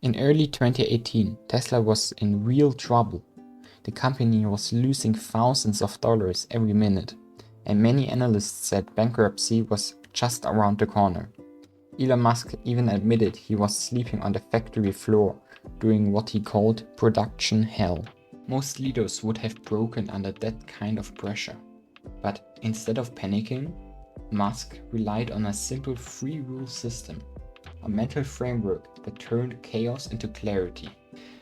In early 2018, Tesla was in real trouble. The company was losing thousands of dollars every minute, and many analysts said bankruptcy was just around the corner. Elon Musk even admitted he was sleeping on the factory floor during what he called production hell. Most leaders would have broken under that kind of pressure. But instead of panicking, Musk relied on a simple three-rule system, a mental framework that turned chaos into clarity.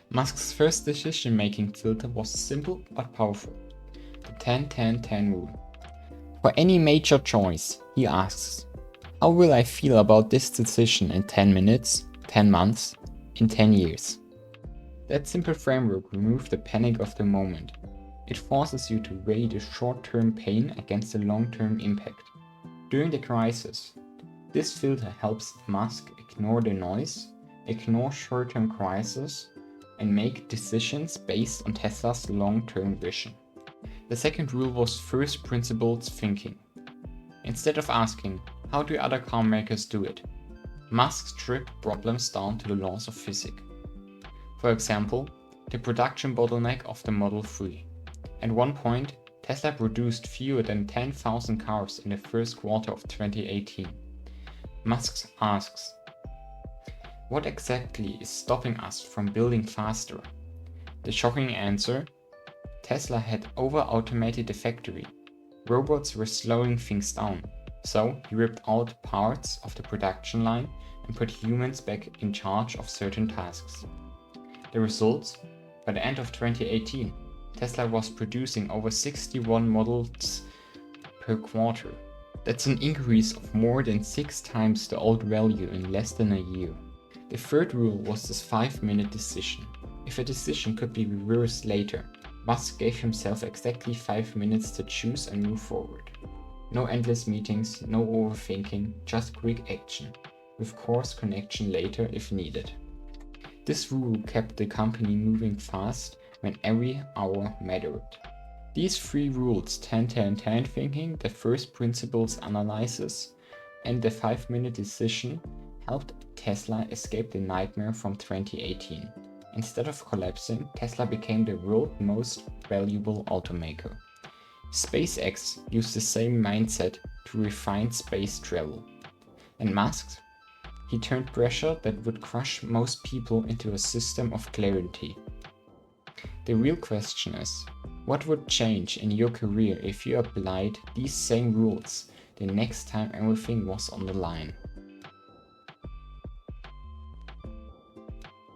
Musk's first decision-making filter was simple but powerful, the 10-10-10 rule. For any major choice, he asks, how will I feel about this decision in 10 minutes, 10 months, in 10 years? That simple framework removes the panic of the moment. It forces you to weigh the short-term pain against the long-term impact. During the crisis, this filter helps Musk ignore the noise, ignore short-term crises, and make decisions based on Tesla's long-term vision. The second rule was first principles thinking. Instead of asking, how do other car makers do it? Musk stripped problems down to the laws of physics. For example, the production bottleneck of the Model 3. At one point, Tesla produced fewer than 10,000 cars in the first quarter of 2018. Musk asks, what exactly is stopping us from building faster? The shocking answer? Tesla had over-automated the factory. Robots were slowing things down, so he ripped out parts of the production line and put humans back in charge of certain tasks. The results? By the end of 2018, Tesla was producing over 61 models per quarter. That's an increase of more than 6 times the old value in less than a year. The third rule was this 5-minute decision. If a decision could be reversed later, Musk gave himself exactly 5 minutes to choose and move forward. No endless meetings, no overthinking, just quick action, with course correction later if needed. This rule kept the company moving fast when every hour mattered. These 3 rules, 10-10-10 thinking, the first principles analysis, and the 5-minute decision, helped Tesla escape the nightmare from 2018. Instead of collapsing, Tesla became the world's most valuable automaker. SpaceX used the same mindset to refine space travel. And Musk? He turned pressure that would crush most people into a system of clarity. The real question is, what would change in your career if you applied these same rules the next time everything was on the line?